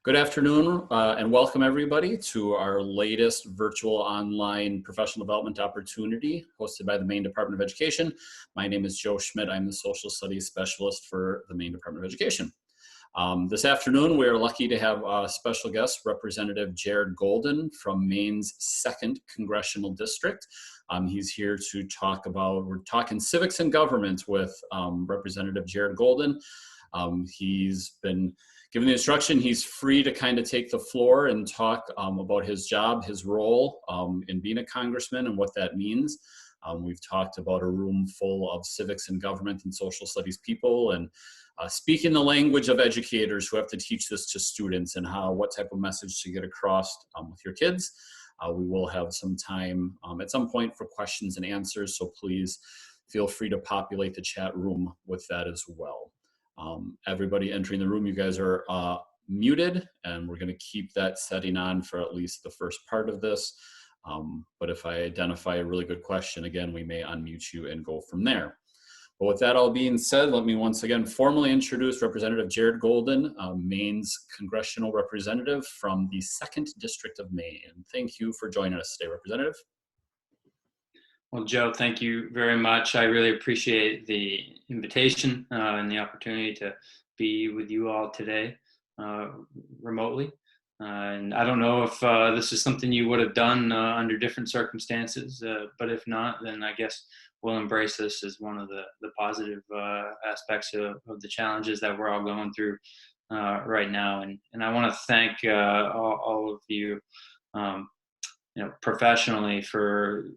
Good afternoon and welcome everybody to our latest virtual online professional development opportunity hosted by the Maine Department of Education. My name is Joe Schmidt. I'm the Social Studies Specialist for the Maine Department of Education. This afternoon, we are lucky to have a special guest, Representative Jared Golden from Maine's 2nd Congressional District. He's here to talk about, we're talking civics and government with Representative Jared Golden. He's been given the instruction, he's free to kind of take the floor and talk about his job, his role in being a congressman and what that means. We've talked about a room full of civics and government and social studies people and speaking the language of educators who have to teach this to students and what type of message to get across with your kids. We will have some time at some point for questions and answers, so please feel free to populate the chat room with that as well. Everybody entering the room, you guys are muted, and we're going to keep that setting on for at least the first part of this. But if I identify a really good question, again, we may unmute you and go from there. But with that all being said, let me once again formally introduce Representative Jared Golden, Maine's congressional representative from the 2nd District of Maine. Thank you for joining us today, Representative. Well, Joe, thank you very much. I really appreciate the invitation and the opportunity to be with you all today remotely. And I don't know if this is something you would have done under different circumstances, but if not, then I guess we'll embrace this as one of the positive aspects of the challenges that we're all going through right now. And I want to thank all of you, professionally for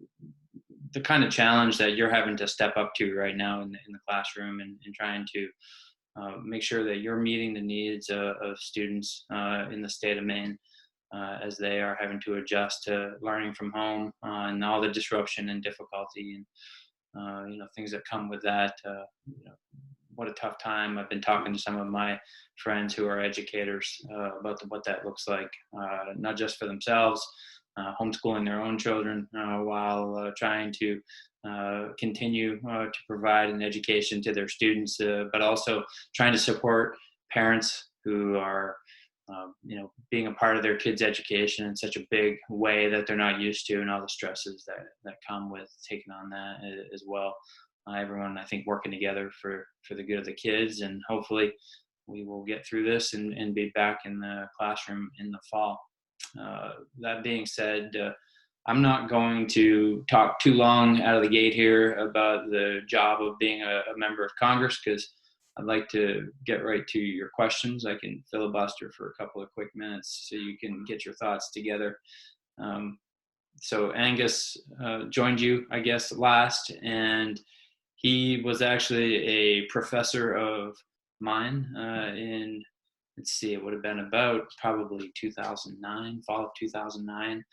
the kind of challenge that you're having to step up to right now in the classroom and trying to make sure that you're meeting the needs of students in the state of Maine as they are having to adjust to learning from home and all the disruption and difficulty and things that come with that. What a tough time. I've been talking to some of my friends who are educators about what that looks like, not just for themselves, homeschooling their own children while trying to continue to provide an education to their students, but also trying to support parents who are, being a part of their kids' education in such a big way that they're not used to, and all the stresses that come with taking on that as well. Everyone, I think, working together for the good of the kids, and hopefully we will get through this and be back in the classroom in the fall. That being said, I'm not going to talk too long out of the gate here about the job of being a member of Congress, because I'd like to get right to your questions. I can filibuster for a couple of quick minutes so you can get your thoughts together. So Angus joined you, I guess, last, and he was actually a professor of mine in, let's see, it would have been about probably 2009, fall of 2009.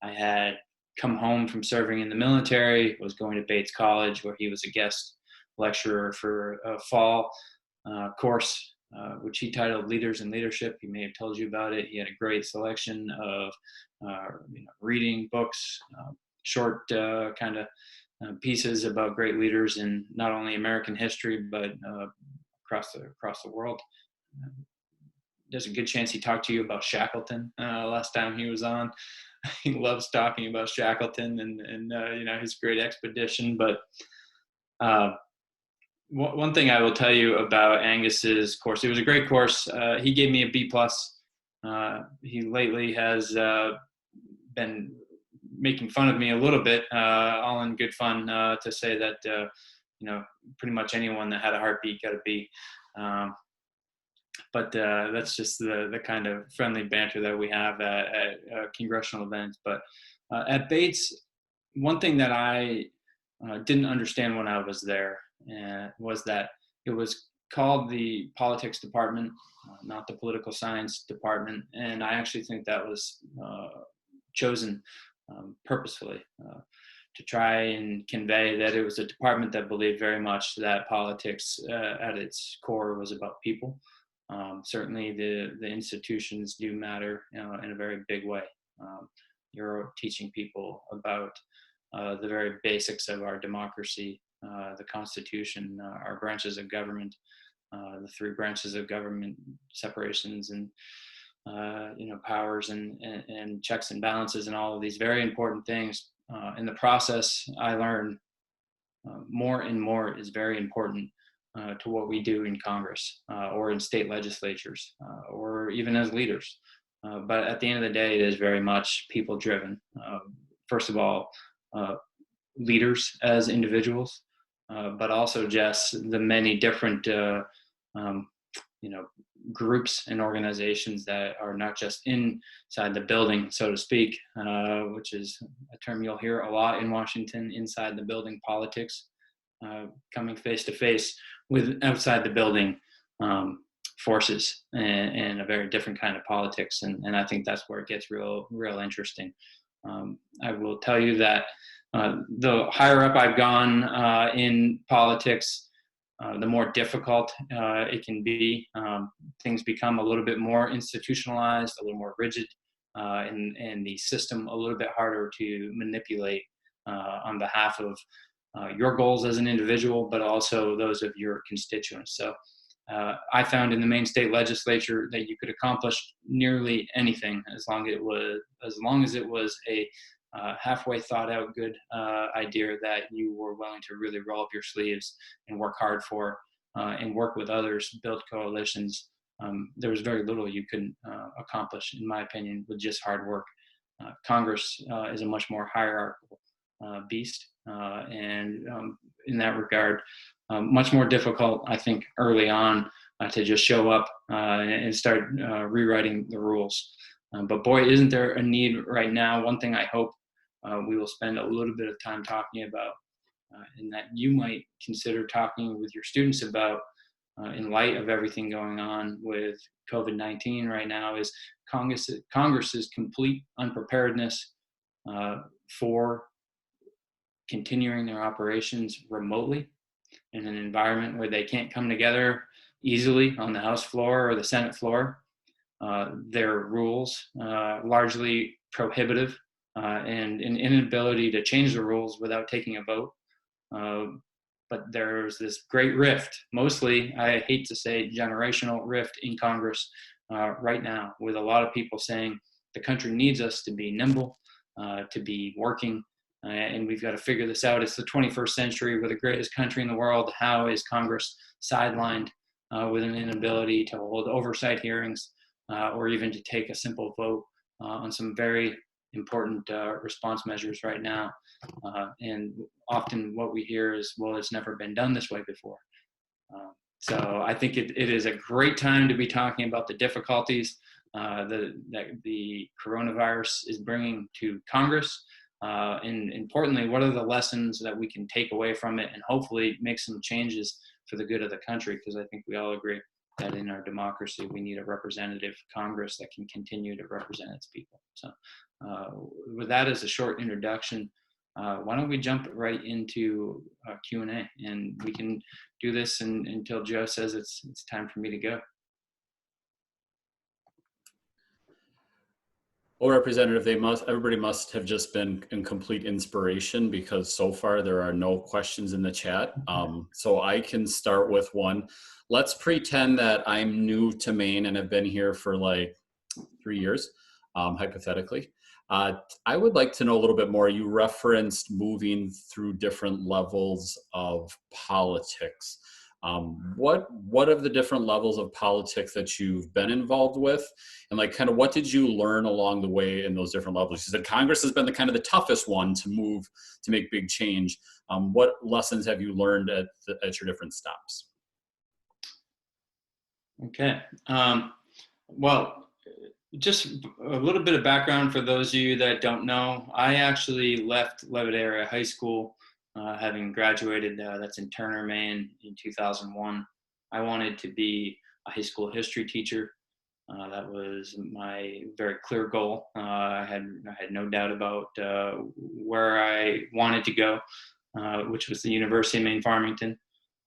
I had come home from serving in the military, was going to Bates College, where he was a guest lecturer for a fall course, which he titled Leaders in Leadership. He may have told you about it. He had a great selection of reading books, short kind of pieces about great leaders in not only American history, but across the world. There's a good chance he talked to you about Shackleton last time he was on. He loves talking about Shackleton and his great expedition. But one thing I will tell you about Angus's course, it was a great course. He gave me a B+. He lately has been making fun of me a little bit, all in good fun, to say that pretty much anyone that had a heartbeat got a B. But that's just the kind of friendly banter that we have at congressional events. But at Bates, one thing that I didn't understand when I was there was that it was called the politics department, not the political science department. And I actually think that was chosen purposefully to try and convey that it was a department that believed very much that politics at its core was about people. Certainly the institutions do matter in a very big way. You're teaching people about the very basics of our democracy, the Constitution, our branches of government, the 3 branches of government separations, and powers and checks and balances and all of these very important things. In the process, I learned more and more is very important to what we do in Congress or in state legislatures or even as leaders. But at the end of the day, it is very much people driven. First of all, leaders as individuals, but also just the many different um, groups and organizations that are not just inside the building, so to speak, which is a term you'll hear a lot in Washington, inside the building politics, coming face to face with outside the building forces and a very different kind of politics. And I think that's where it gets real interesting. I will tell you that the higher up I've gone in politics, the more difficult it can be. Things become a little bit more institutionalized, a little more rigid, and the system a little bit harder to manipulate on behalf of your goals as an individual, but also those of your constituents. So I found in the Maine state legislature that you could accomplish nearly anything as long as it was a halfway thought out good idea that you were willing to really roll up your sleeves and work hard for and work with others, build coalitions. There was very little you couldn't accomplish, in my opinion, with just hard work. Congress is a much more hierarchical beast, and in that regard, much more difficult, I think, early on to just show up and start rewriting the rules. But boy, isn't there a need right now. One thing I hope we will spend a little bit of time talking about, and that you might consider talking with your students about in light of everything going on with COVID-19 right now, is Congress's complete unpreparedness for continuing their operations remotely in an environment where they can't come together easily on the House floor or the Senate floor. Their rules largely prohibitive and an inability to change the rules without taking a vote. But there's this great rift, mostly, I hate to say, generational rift in Congress right now, with a lot of people saying the country needs us to be nimble, to be working, and we've got to figure this out. It's the 21st century. We're the greatest country in the world. How is Congress sidelined with an inability to hold oversight hearings or even to take a simple vote on some very important response measures right now? And often what we hear is, well, it's never been done this way before. So I think it is a great time to be talking about the difficulties that the coronavirus is bringing to Congress. And importantly, what are the lessons that we can take away from it and hopefully make some changes for the good of the country? Because I think we all agree that in our democracy, we need a representative Congress that can continue to represent its people. So with that as a short introduction, why don't we jump right into Q&A, and we can do this until Joe says it's time for me to go. Well, Representative, everybody must have just been in complete inspiration, because so far there are no questions in the chat. So I can start with one. Let's pretend that I'm new to Maine and have been here for like 3 years, hypothetically. I would like to know a little bit more. You referenced moving through different levels of politics. What of the different levels of politics that you've been involved with, and like kind of what did you learn along the way in those different levels? You said Congress has been the kind of the toughest one to move to make big change. What lessons have you learned at your different stops? Okay. Well, just a little bit of background for those of you that don't know. I actually left Leavitt Area High School having graduated, that's in Tenure, Maine, in 2001. I wanted to be a high school history teacher. That was my very clear goal. I had no doubt about where I wanted to go, which was the University of Maine Farmington.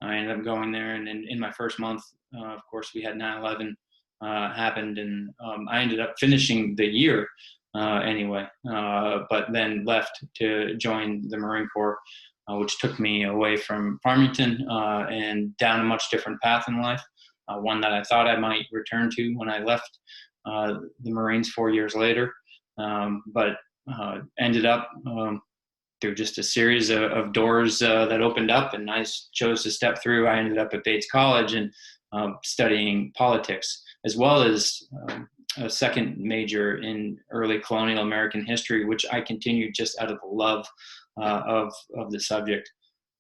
I ended up going there, and in my first month, of course, we had 9/11 happened, and I ended up finishing the year anyway, but then left to join the Marine Corps, which took me away from Farmington and down a much different path in life, one that I thought I might return to when I left the Marines 4 years later, but ended up through just a series of doors that opened up, and I chose to step through. I ended up at Bates College and studying politics, as well as a second major in early colonial American history, which I continued just out of the love of the subject.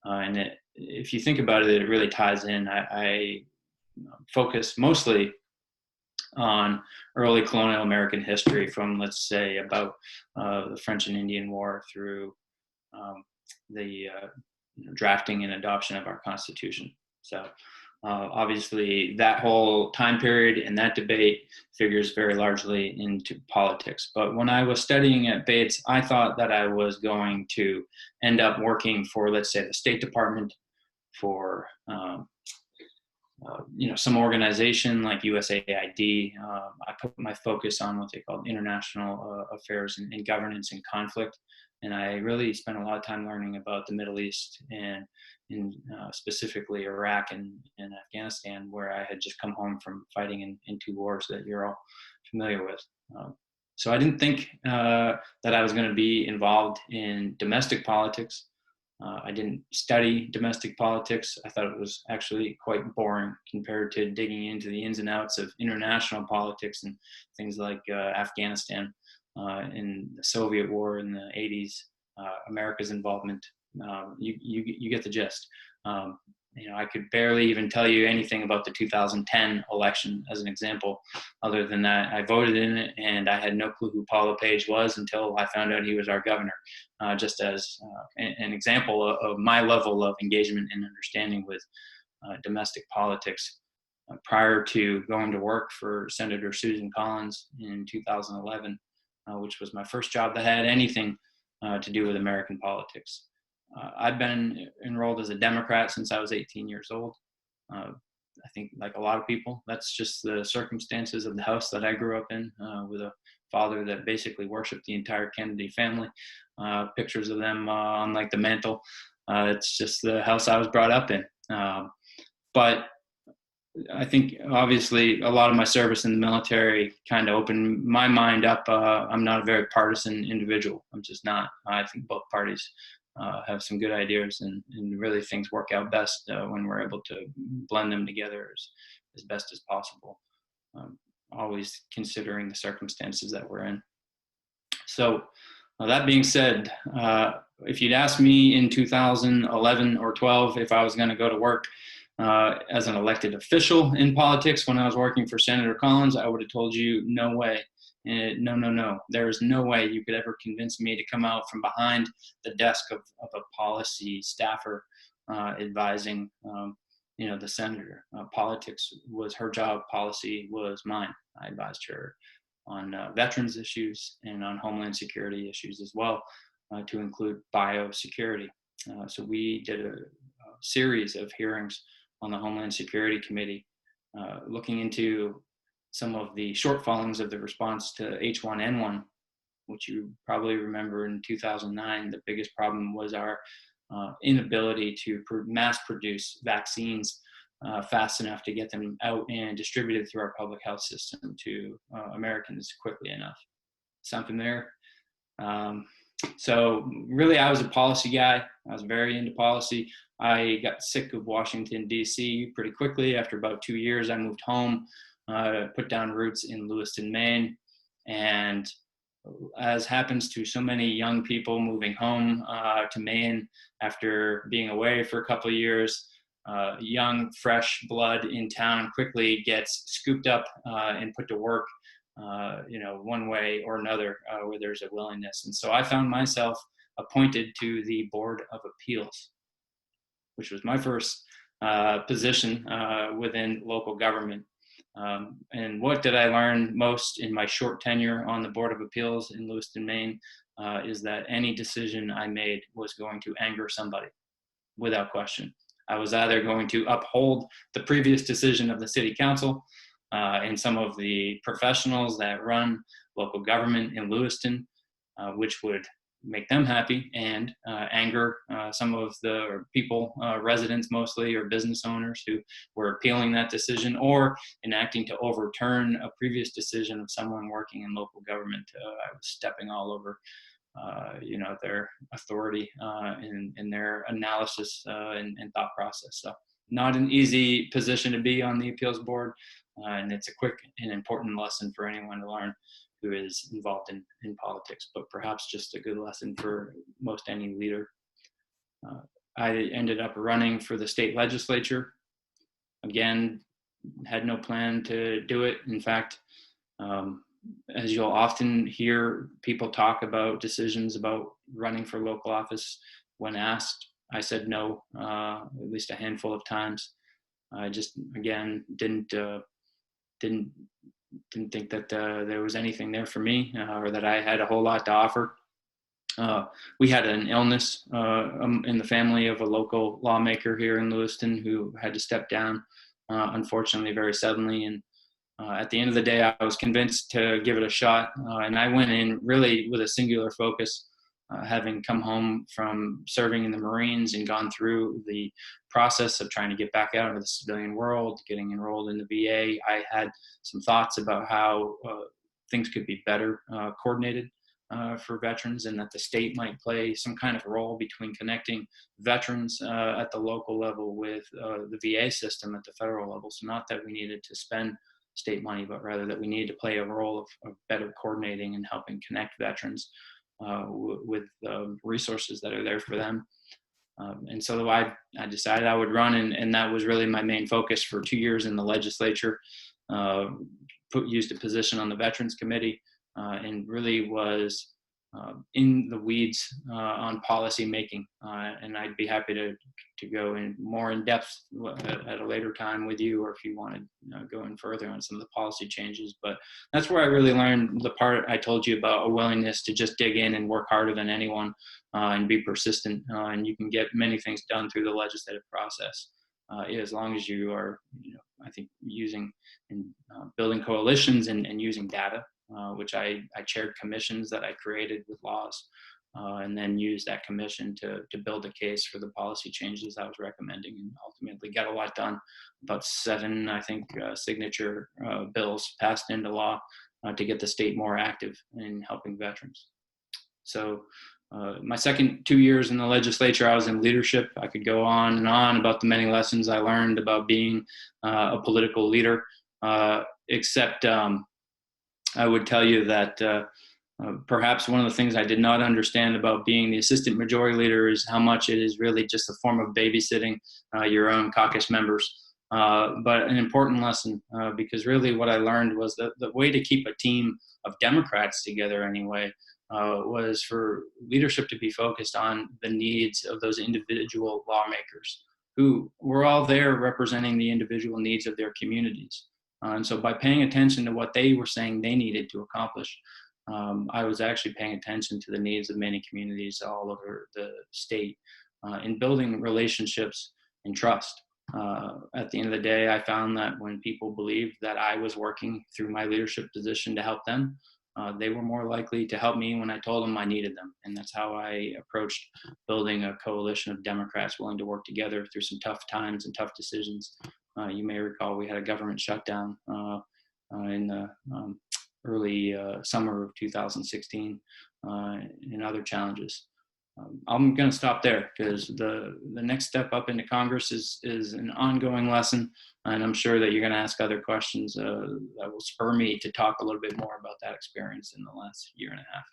And if you think about it, it really ties in. I focus mostly on early colonial American history from, let's say, about the French and Indian War through the drafting and adoption of our Constitution. So obviously that whole time period and that debate figures very largely into politics. But when I was studying at Bates, I thought that I was going to end up working for, let's say, the State Department, for some organization like USAID. I put my focus on what they called international affairs and governance and conflict. And I really spent a lot of time learning about the Middle East and specifically Iraq and Afghanistan, where I had just come home from fighting in two wars that you're all familiar with. So I didn't think that I was going to be involved in domestic politics. I didn't study domestic politics. I thought it was actually quite boring compared to digging into the ins and outs of international politics and things like Afghanistan in the Soviet War in the 80s, America's involvement. You get the gist. I could barely even tell you anything about the 2010 election as an example. Other than that, I voted in it, and I had no clue who Paul LePage was until I found out he was our governor. Just as an example of my level of engagement and understanding with domestic politics. Prior to going to work for Senator Susan Collins in 2011, which was my first job that had anything to do with American politics. I've been enrolled as a Democrat since I was 18 years old. I think, like a lot of people, that's just the circumstances of the house that I grew up in, with a father that basically worshiped the entire Kennedy family. Pictures of them on like the mantle. It's just the house I was brought up in. But I think obviously a lot of my service in the military kind of opened my mind up. I'm not a very partisan individual. I'm just not. I think both parties have some good ideas, and really things work out best when we're able to blend them together as best as possible, always considering the circumstances that we're in. So that being said, if you'd asked me in 2011 or 12 if I was going to go to work as an elected official in politics when I was working for Senator Collins, I would have told you no way. No. There is no way you could ever convince me to come out from behind the desk of a policy staffer advising, the senator. Politics was her job. Policy was mine. I advised her on veterans issues and on homeland security issues as well, to include biosecurity. So we did a series of hearings on the Homeland Security Committee, looking into some of the shortfallings of the response to H1N1, which you probably remember in 2009. The biggest problem was our inability to mass produce vaccines fast enough to get them out and distributed through our public health system to Americans quickly enough. Sound familiar? So really, I was a policy guy. I was very into policy. I got sick of Washington, D.C. pretty quickly. After about 2 years, I moved home, put down roots in Lewiston, Maine. And as happens to so many young people moving home to Maine after being away for a couple of years, young, fresh blood in town quickly gets scooped up and put to work, one way or another, where there's a willingness. And so I found myself appointed to the Board of Appeals, which was my first position within local government. And what did I learn most in my short tenure on the Board of Appeals in Lewiston, Maine, is that any decision I made was going to anger somebody, without question. I was either going to uphold the previous decision of the city council and some of the professionals that run local government in Lewiston, which would make them happy and anger some of the people, residents mostly, or business owners who were appealing that decision or enacting to overturn a previous decision of someone working in local government. I was stepping all over their authority in their analysis and thought process. So not an easy position to be on the appeals board, and it's a quick and important lesson for anyone to learn who is involved in politics, but perhaps just a good lesson for most any leader. I ended up running for the state legislature. Again, had no plan to do it. In fact, as you'll often hear people talk about decisions about running for local office, when asked, I said no, at least a handful of times. I just, again, didn't think that there was anything there for me or that I had a whole lot to offer. We had an illness in the family of a local lawmaker here in Lewiston who had to step down, unfortunately, very suddenly. And at the end of the day, I was convinced to give it a shot. And I went in really with a singular focus, having come home from serving in the Marines and gone through the process of trying to get back out into the civilian world, getting enrolled in the VA. I had some thoughts about how things could be better coordinated for veterans, and that the state might play some kind of role between connecting veterans at the local level with the VA system at the federal level. So not that we needed to spend state money, but rather that we needed to play a role of better coordinating and helping connect veterans with resources that are there for them. And so I decided I would run, and that was really my main focus for 2 years in the legislature. Used a position on the Veterans Committee, and really was in the weeds on policy making. And I'd be happy to go in more in depth at a later time with you, or if you want to go in further on some of the policy changes. But that's where I really learned the part I told you about, a willingness to just dig in and work harder than anyone and be persistent. And you can get many things done through the legislative process. As long as you are, I think, using and building coalitions and using data, which I chaired commissions that I created with laws, and then used that commission to build a case for the policy changes I was recommending, and ultimately got a lot done. About 7, I think, signature bills passed into law to get the state more active in helping veterans. So my second 2 years in the legislature, I was in leadership. I could go on and on about the many lessons I learned about being a political leader, except I would tell you that perhaps one of the things I did not understand about being the assistant majority leader is how much it is really just a form of babysitting your own caucus members. But an important lesson, because really what I learned was that the way to keep a team of Democrats together anyway was for leadership to be focused on the needs of those individual lawmakers who were all there representing the individual needs of their communities. And so by paying attention to what they were saying they needed to accomplish, I was actually paying attention to the needs of many communities all over the state in building relationships and trust. At the end of the day, I found that when people believed that I was working through my leadership position to help them, they were more likely to help me when I told them I needed them. And that's how I approached building a coalition of Democrats willing to work together through some tough times and tough decisions. You may recall we had a government shutdown in the early summer of 2016 and other challenges. I'm going to stop there because the next step up into Congress is an ongoing lesson, and I'm sure that you're going to ask other questions that will spur me to talk a little bit more about that experience in the last year and a half.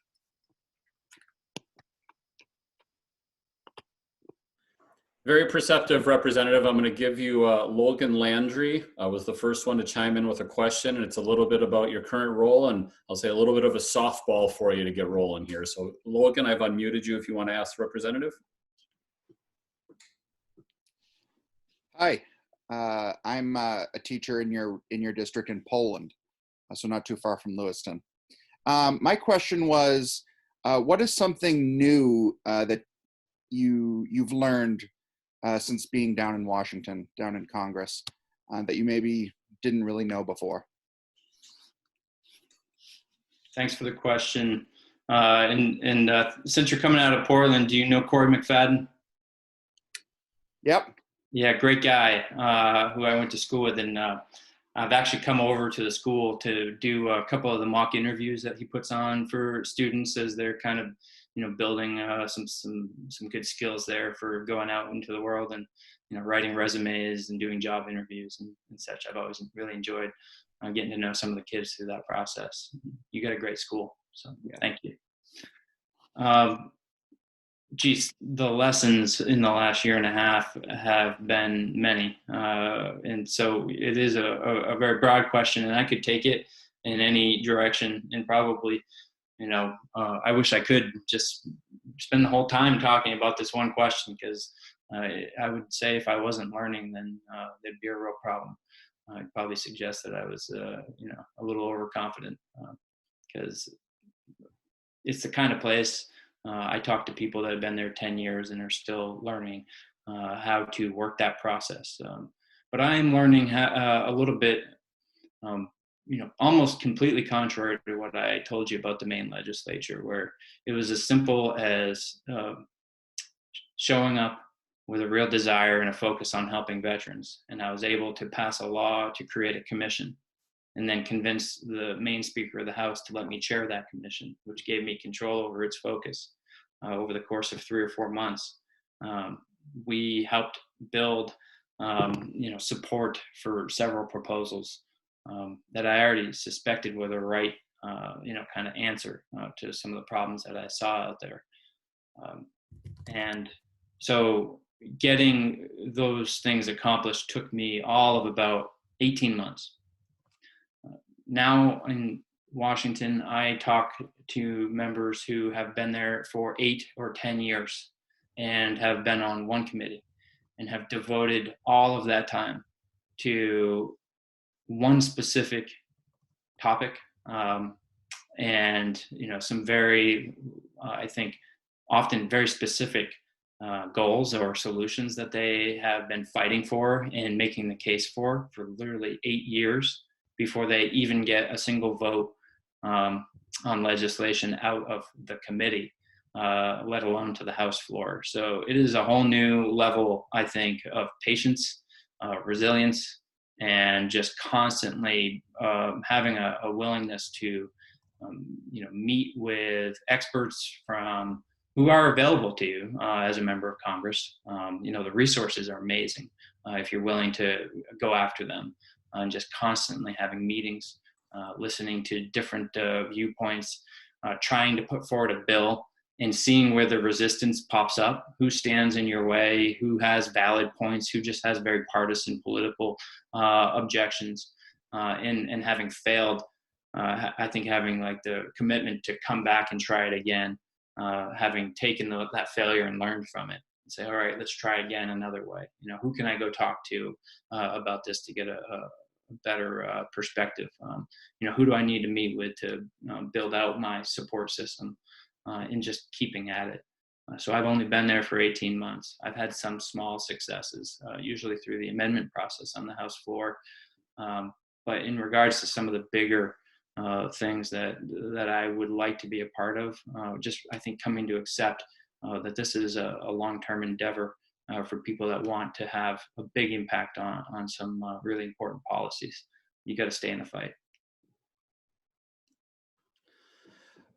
Very perceptive, Representative. I'm going to give you Logan Landry was the first one to chime in with a question, and it's a little bit about your current role, and I'll say a little bit of a softball for you to get rolling here. So Logan, I've unmuted you if you want to ask the representative. Hi, I'm a teacher in your district in Poland, so not too far from Lewiston. My question was, what is something new that you've learned since being down in Washington, down in Congress, that you maybe didn't really know before? Thanks for the question. And since you're coming out of Portland, do you know Corey McFadden? Yep. Yeah, great guy who I went to school with. And I've actually come over to the school to do a couple of the mock interviews that he puts on for students as they're kind of, building some good skills there for going out into the world and, writing resumes and doing job interviews and such. I've always really enjoyed getting to know some of the kids through that process. You got a great school, so thank you. Geez, the lessons in the last year and a half have been many. And so it is a very broad question, and I could take it in any direction. And probably, I wish I could just spend the whole time talking about this one question, because I would say if I wasn't learning, then there'd be a real problem. I'd probably suggest that I was, a little overconfident, because it's the kind of place. I talk to people that have been there 10 years and are still learning how to work that process. But I am learning a little bit, almost completely contrary to what I told you about the Maine legislature, where it was as simple as showing up with a real desire and a focus on helping veterans. And I was able to pass a law to create a commission, and then convince the Maine Speaker of the House to let me chair that commission, which gave me control over its focus over the course of 3 or 4 months. We helped build, support for several proposals that I already suspected were the right, kind of answer to some of the problems that I saw out there. And so getting those things accomplished took me all of about 18 months. Now in Washington, I talk to members who have been there for 8 or 10 years and have been on one committee and have devoted all of that time to one specific topic, and some very, I think, often very specific goals or solutions that they have been fighting for and making the case for literally 8 years before they even get a single vote on legislation out of the committee, let alone to the House floor. So it is a whole new level, I think, of patience, resilience, and just constantly having a willingness to, meet with experts from who are available to you as a member of Congress. The resources are amazing if you're willing to go after them, and just constantly having meetings, listening to different viewpoints, trying to put forward a bill and seeing where the resistance pops up, who stands in your way, who has valid points, who just has very partisan political objections, and having failed, I think having like the commitment to come back and try it again, having taken that failure and learned from it, and say, all right, let's try again another way. Who can I go talk to about this to get a better perspective? Who do I need to meet with to build out my support system, and just keeping at it. So I've only been there for 18 months. I've had some small successes, usually through the amendment process on the House floor. But in regards to some of the bigger things that I would like to be a part of, just I think coming to accept that this is a long-term endeavor for people that want to have a big impact on some really important policies. You got to stay in the fight.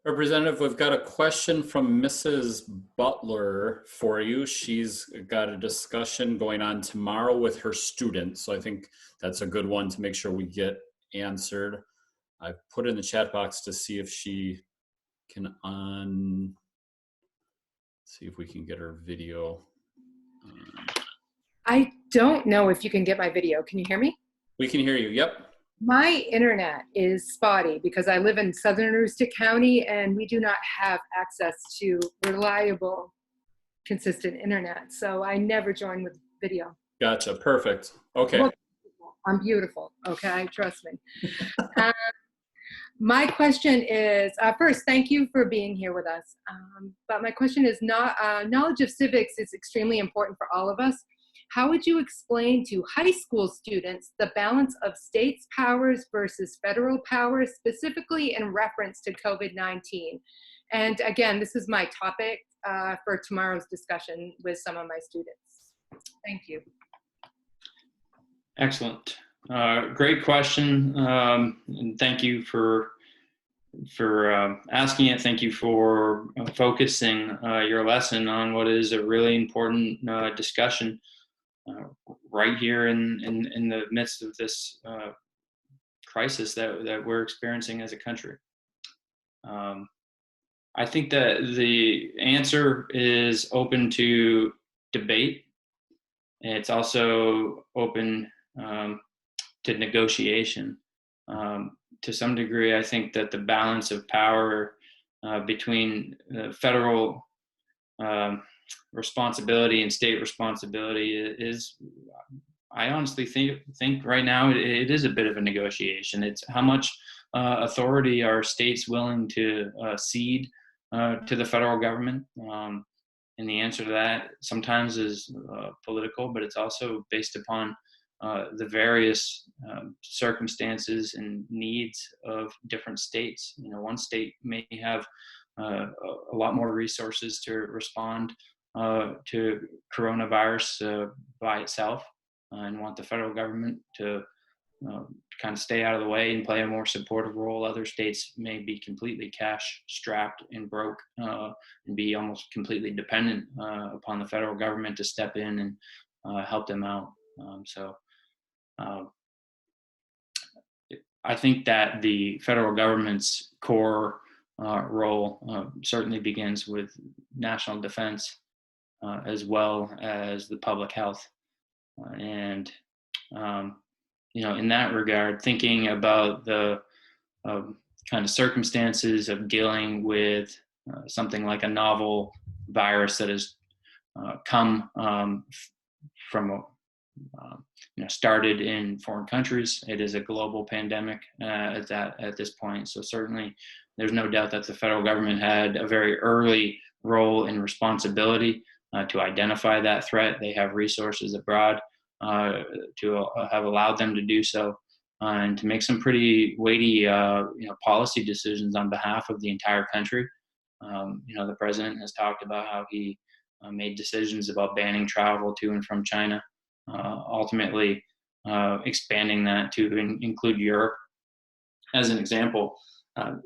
Representative, we've got a question from Mrs. Butler for you. She's got a discussion going on tomorrow with her students, so I think that's a good one to make sure we get answered. I put in the chat box to see if she can see if we can get her video. I don't know if you can get my video. Can you hear me? We can hear you, yep. My internet is spotty because I live in southern Aroostook County and we do not have access to reliable, consistent internet. So I never join with video. Gotcha, perfect. Okay. Look, I'm beautiful, okay? Trust me. My question is, first, thank you for being here with us. But my question is, knowledge of civics is extremely important for all of us. How would you explain to high school students the balance of states' powers versus federal powers, specifically in reference to COVID-19? And again, this is my topic for tomorrow's discussion with some of my students. Thank you. Excellent. Great question. And thank you for asking it. Thank you for focusing your lesson on what is a really important discussion right here in the midst of this crisis that we're experiencing as a country. I think that the answer is open to debate. It's also open to negotiation. To some degree, I think that the balance of power between federal responsibility and state responsibility is, I honestly think right now it is a bit of a negotiation. It's how much authority are states willing to cede to the federal government? And the answer to that sometimes is political, but it's also based upon the various circumstances and needs of different states. You know, one state may have a lot more resources to respond to coronavirus by itself, and want the federal government to kind of stay out of the way and play a more supportive role. Other states may be completely cash strapped and broke and be almost completely dependent upon the federal government to step in and help them out. I think that the federal government's core role certainly begins with national defense as well as the public health. You know, in that regard, thinking about the kind of circumstances of dealing with something like a novel virus that has come from started in foreign countries. It is a global pandemic at this point. So certainly, there's no doubt that the federal government had a very early role and responsibility to identify that threat. They have resources abroad to have allowed them to do so, and to make some pretty weighty, policy decisions on behalf of the entire country. The president has talked about how he made decisions about banning travel to and from China, ultimately expanding that to include Europe. As an example,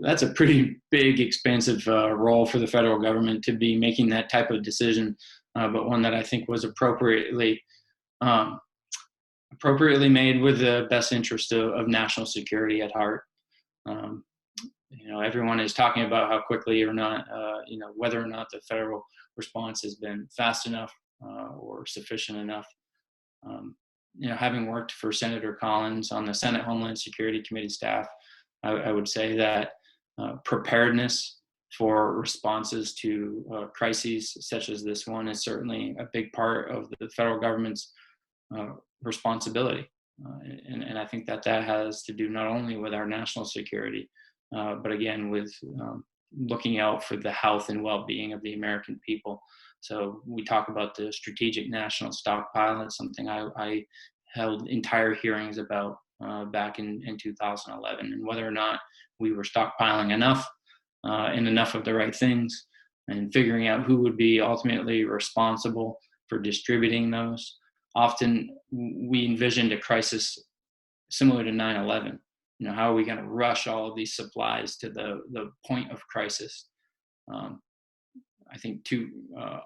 that's a pretty big, expansive role for the federal government to be making that type of decision, but one that I think was appropriately made with the best interest of national security at heart. Everyone is talking about how quickly or not, whether or not the federal response has been fast enough or sufficient enough. Having worked for Senator Collins on the Senate Homeland Security Committee staff, I would say that preparedness for responses to crises such as this one is certainly a big part of the federal government's responsibility. And I think that has to do not only with our national security, but again, with looking out for the health and well-being of the American people. So we talk about the strategic national stockpile. It's something I held entire hearings about back in 2011, and whether or not we were stockpiling enough and enough of the right things, and figuring out who would be ultimately responsible for distributing those. Often we envisioned a crisis similar to 9/11. How are we going to rush all of these supplies to the point of crisis? I think too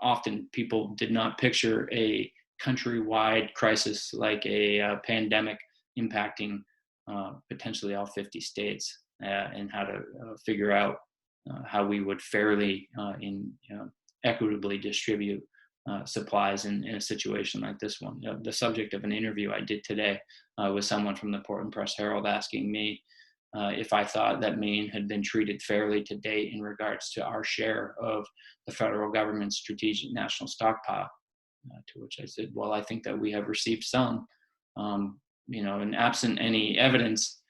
often people did not picture a countrywide crisis like a pandemic impacting potentially all 50 states, and how to figure out how we would fairly equitably distribute supplies in a situation like this one. The subject of an interview I did today with someone from the Portland Press Herald asking me if I thought that Maine had been treated fairly to date in regards to our share of the federal government's strategic national stockpile. To which I said, well, I think that we have received some, and absent any evidence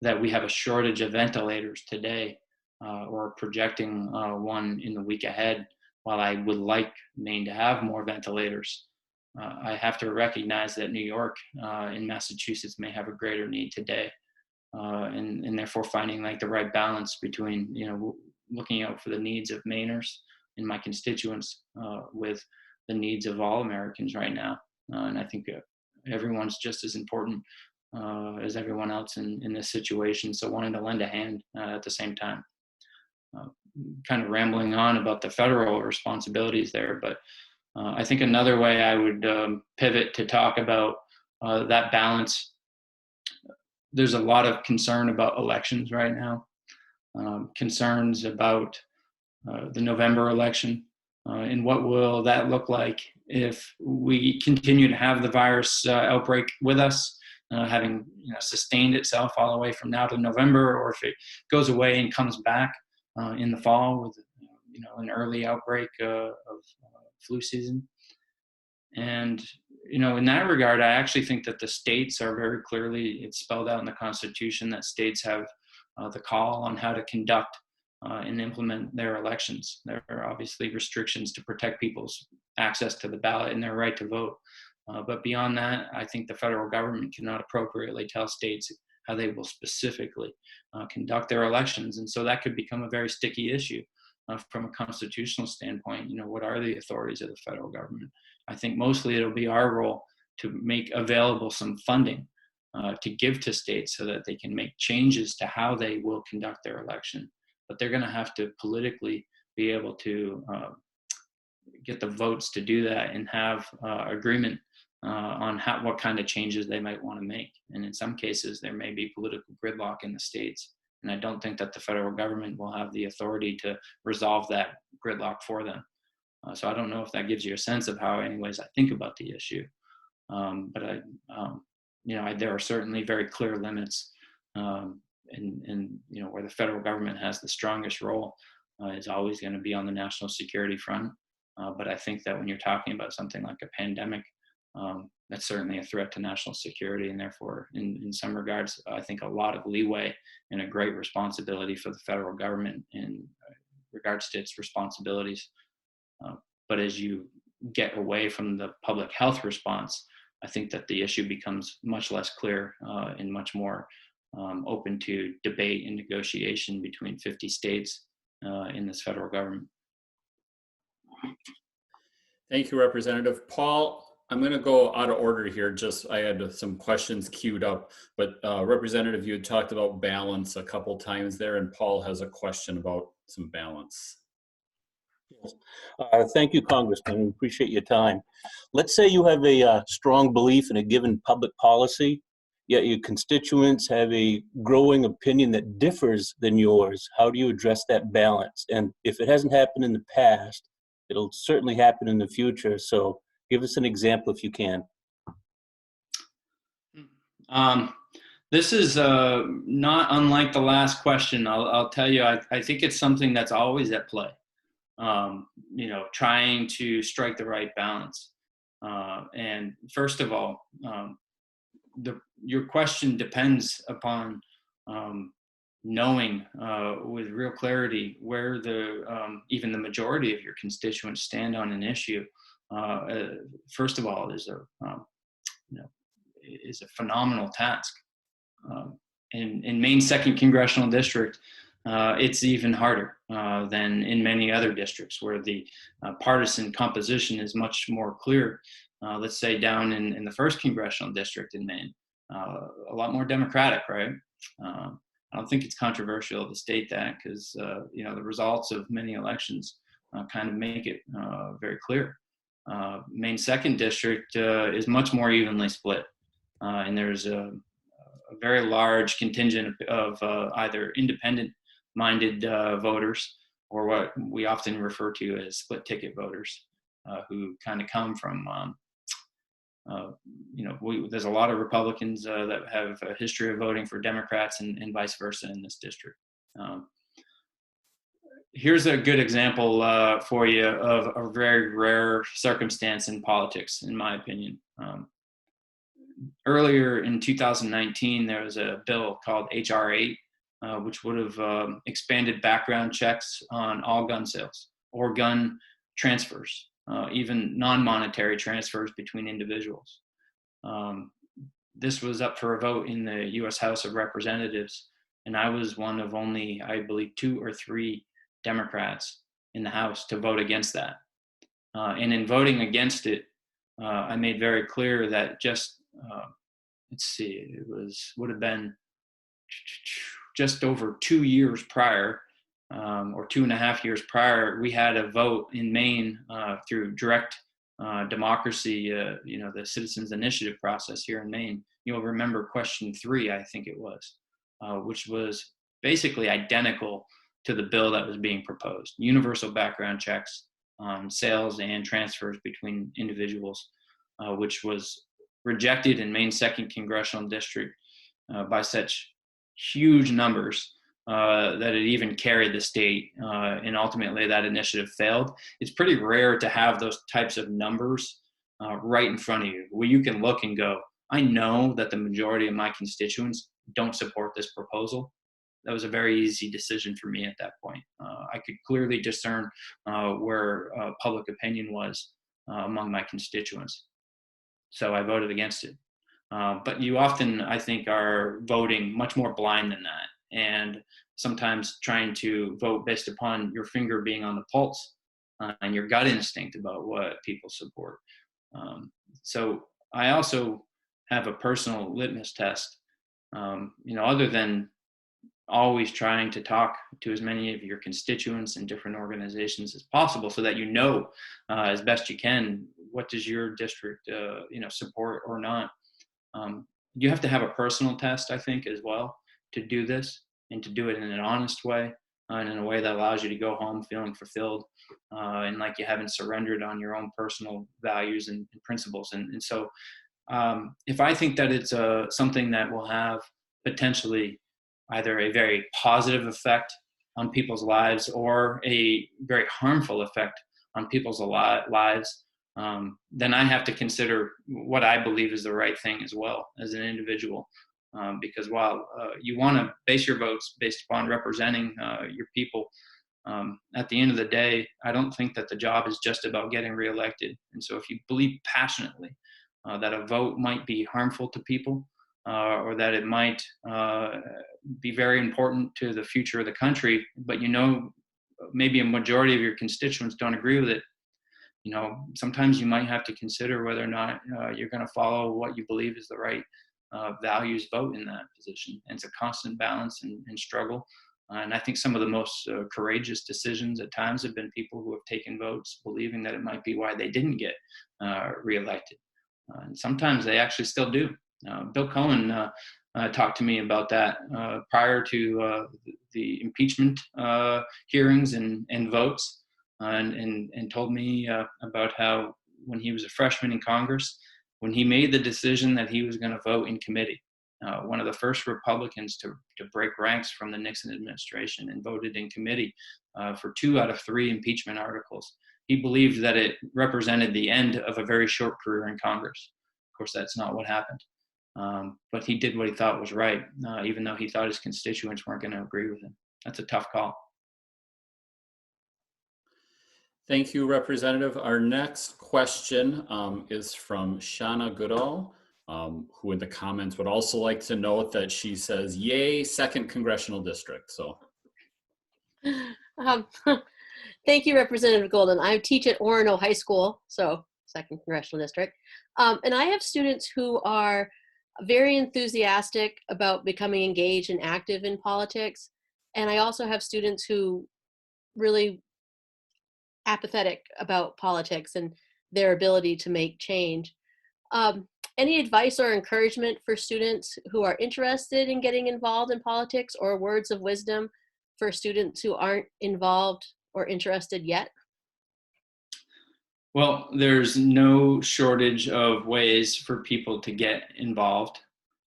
that we have a shortage of ventilators today or projecting one in the week ahead. While I would like Maine to have more ventilators, I have to recognize that New York and Massachusetts may have a greater need today, and therefore finding like the right balance between looking out for the needs of Mainers and my constituents with the needs of all Americans right now. And I think everyone's just as important as everyone else in this situation. So wanting to lend a hand at the same time. Kind of rambling on about the federal responsibilities there, but I think another way I would pivot to talk about that balance. There's a lot of concern about elections right now, concerns about the November election, and what will that look like if we continue to have the virus outbreak with us, having sustained itself all the way from now to November, or if it goes away and comes back in the fall with an early outbreak of flu season. And in that regard, I actually think that the states are very clearly, it's spelled out in the Constitution that states have the call on how to conduct and implement their elections. There are obviously restrictions to protect people's access to the ballot and their right to vote. But beyond that, I think the federal government cannot appropriately tell states how they will specifically conduct their elections. And so that could become a very sticky issue from a constitutional standpoint. What are the authorities of the federal government? I think mostly it'll be our role to make available some funding to give to states so that they can make changes to how they will conduct their election. But they're going to have to politically be able to get the votes to do that and have agreement on what kind of changes they might want to make. And in some cases, there may be political gridlock in the states. And I don't think that the federal government will have the authority to resolve that gridlock for them. So I don't know if that gives you a sense of how, anyways, I think about the issue. But there are certainly very clear limits, and where the federal government has the strongest role is always going to be on the national security front. But I think that when you're talking about something like a pandemic, that's certainly a threat to national security, and therefore, in some regards, I think a lot of leeway and a great responsibility for the federal government in regards to its responsibilities. But as you get away from the public health response, I think that the issue becomes much less clear and much more open to debate and negotiation between 50 states in this federal government. Thank you, Representative Paul. I'm going to go out of order here. I had some questions queued up, but Representative, you had talked about balance a couple times there, and Paul has a question about some balance. Yes. Thank you, Congressman. We appreciate your time. Let's say you have a strong belief in a given public policy, yet your constituents have a growing opinion that differs than yours. How do you address that balance? And if it hasn't happened in the past, it'll certainly happen in the future. So give us an example if you can. This is not unlike the last question. I'll tell you, I think it's something that's always at play. Trying to strike the right balance. And first of all, your question depends upon knowing with real clarity where even the majority of your constituents stand on an issue. First of all, is a phenomenal task. In Maine's 2nd Congressional District, it's even harder than in many other districts where the partisan composition is much more clear. Let's say down in the 1st Congressional District in Maine, a lot more Democratic, right? I don't think it's controversial to state that because, the results of many elections kind of make it very clear. Maine's 2nd District is much more evenly split. And there's a very large contingent of either independent-minded voters or what we often refer to as split ticket voters who kind of come from, there's a lot of Republicans that have a history of voting for Democrats and vice versa in this district. Here's a good example for you of a very rare circumstance in politics, in my opinion. Earlier in 2019, there was a bill called H.R. 8, which would have expanded background checks on all gun sales or gun transfers, even non-monetary transfers between individuals. This was up for a vote in the U.S. House of Representatives, and I was one of only, I believe, 2 or 3 Democrats in the House to vote against that. And in voting against it, I made very clear that just, let's see, would have been just over 2 years prior, or 2.5 years prior, we had a vote in Maine through direct democracy, the Citizens Initiative process here in Maine. You'll remember question 3, I think it was, which was basically identical to the bill that was being proposed. Universal background checks on sales and transfers between individuals, which was rejected in Maine's 2nd Congressional District by such huge numbers that it even carried the state, and ultimately that initiative failed. It's pretty rare to have those types of numbers right in front of you, where you can look and go, I know that the majority of my constituents don't support this proposal. That was a very easy decision for me at that point. I could clearly discern where public opinion was among my constituents. So I voted against it. But you often, I think, are voting much more blind than that, and sometimes trying to vote based upon your finger being on the pulse and your gut instinct about what people support. So I also have a personal litmus test, other than always trying to talk to as many of your constituents in different organizations as possible, so that you know as best you can what does your district support or not. You have to have a personal test, I think, as well, to do this, and to do it in an honest way, and in a way that allows you to go home feeling fulfilled, and like you haven't surrendered on your own personal values and principles. And so if I think that it's something that will have potentially either a very positive effect on people's lives or a very harmful effect on people's lives, then I have to consider what I believe is the right thing as well as an individual. Because while you want to base your votes based upon representing your people, at the end of the day, I don't think that the job is just about getting reelected. And so if you believe passionately that a vote might be harmful to people, or that it might be very important to the future of the country, but maybe a majority of your constituents don't agree with it, sometimes you might have to consider whether or not you're going to follow what you believe is the right values vote in that position. And it's a constant balance and struggle. And I think some of the most courageous decisions at times have been people who have taken votes believing that it might be why they didn't get reelected. And sometimes they actually still do. Bill Cohen talked to me about that prior to the impeachment hearings and votes, and told me about how when he was a freshman in Congress, when he made the decision that he was going to vote in committee, one of the first Republicans to break ranks from the Nixon administration and voted in committee for 2 out of 3 impeachment articles. He believed that it represented the end of a very short career in Congress. Of course, that's not what happened. But he did what he thought was right, even though he thought his constituents weren't going to agree with him. That's a tough call. Thank you, Representative. Our next question is from Shauna Goodall, who in the comments would also like to note that she says, yay, 2nd Congressional District. So, thank you, Representative Golden. I teach at Orono High School, so 2nd Congressional District. And I have students who are very enthusiastic about becoming engaged and active in politics. And I also have students who really apathetic about politics and their ability to make change. Any advice or encouragement for students who are interested in getting involved in politics, or words of wisdom for students who aren't involved or interested yet? Well, there's no shortage of ways for people to get involved.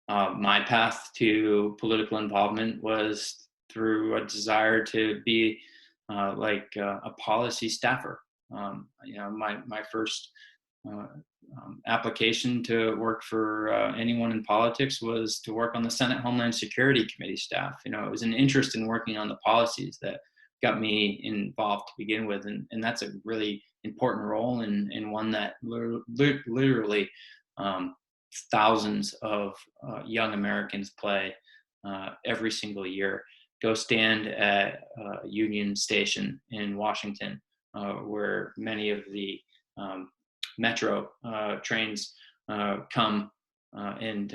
My path to political involvement was through a desire to be a policy staffer. My first application to work for anyone in politics was to work on the Senate Homeland Security Committee staff. It was an interest in working on the policies that got me involved to begin with, and that's a really important role, and one that literally thousands of young Americans play every single year, go stand at Union Station in Washington, where many of the metro trains come, and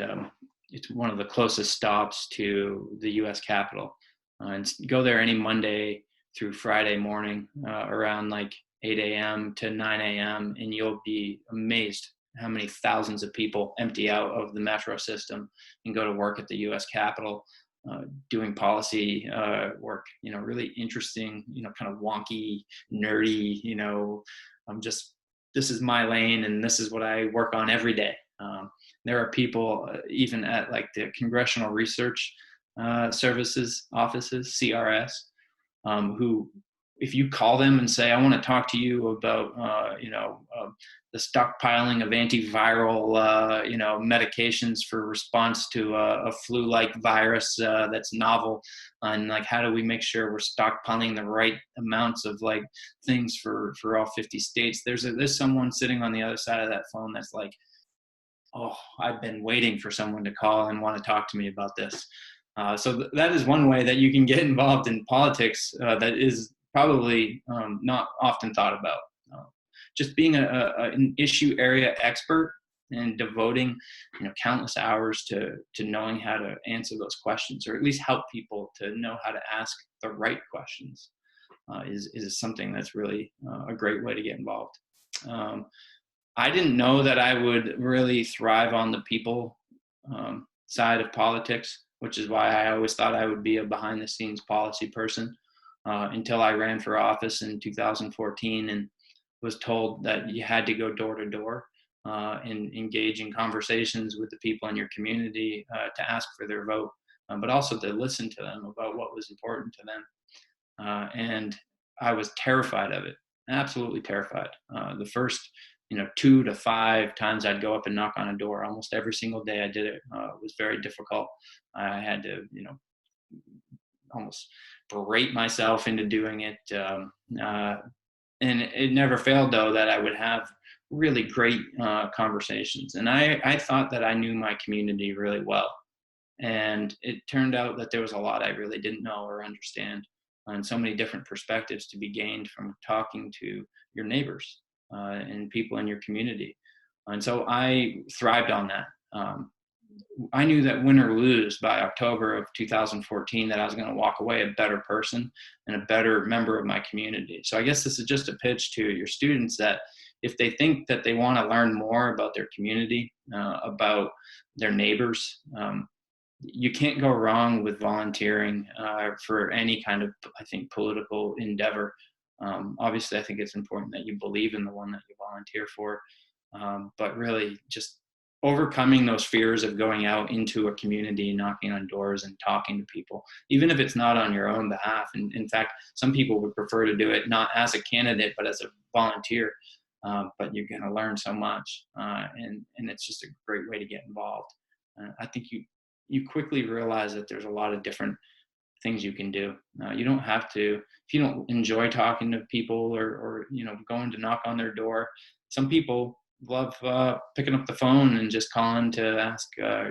it's one of the closest stops to the U.S. Capitol. And go there any Monday through Friday morning around like 8 a.m. to 9 a.m. and you'll be amazed how many thousands of people empty out of the metro system and go to work at the U.S. Capitol, doing policy work. You know, really interesting. You know, kind of wonky, nerdy. You know, this is my lane and this is what I work on every day. There are people even at like the Congressional Research Services offices, CRS, who, if you call them and say, I want to talk to you about, the stockpiling of antiviral, medications for response to a flu-like virus that's novel, and like, how do we make sure we're stockpiling the right amounts of like things for all 50 states? There's someone sitting on the other side of that phone that's like, oh, I've been waiting for someone to call and want to talk to me about this. So that is one way that you can get involved in politics that is probably not often thought about. Just being an issue area expert and devoting, countless hours to knowing how to answer those questions, or at least help people to know how to ask the right questions, is something that's really a great way to get involved. I didn't know that I would really thrive on the people side of politics, which is why I always thought I would be a behind the scenes policy person, until I ran for office in 2014 and was told that you had to go door to door and engage in conversations with the people in your community to ask for their vote, but also to listen to them about what was important to them. And I was terrified of it, absolutely terrified. The first 2 to 5 times I'd go up and knock on a door, almost every single day I did it, was very difficult. I had to, almost berate myself into doing it. And it never failed, though, that I would have really great conversations. And I thought that I knew my community really well. And it turned out that there was a lot I really didn't know or understand, and so many different perspectives to be gained from talking to your neighbors and people in your community. And so I thrived on that. I knew that win or lose by October of 2014 that I was going to walk away a better person and a better member of my community. So I guess this is just a pitch to your students that if they think that they want to learn more about their community, about their neighbors, you can't go wrong with volunteering for any kind of, I think, political endeavor. Obviously, I think it's important that you believe in the one that you volunteer for, but really just overcoming those fears of going out into a community, knocking on doors and talking to people, even if it's not on your own behalf. And in fact, some people would prefer to do it not as a candidate, but as a volunteer. But you're going to learn so much, and it's just a great way to get involved. I think you quickly realize that there's a lot of different things you can do. You don't have to, if you don't enjoy talking to people or going to knock on their door. Some people love picking up the phone and just calling to ask,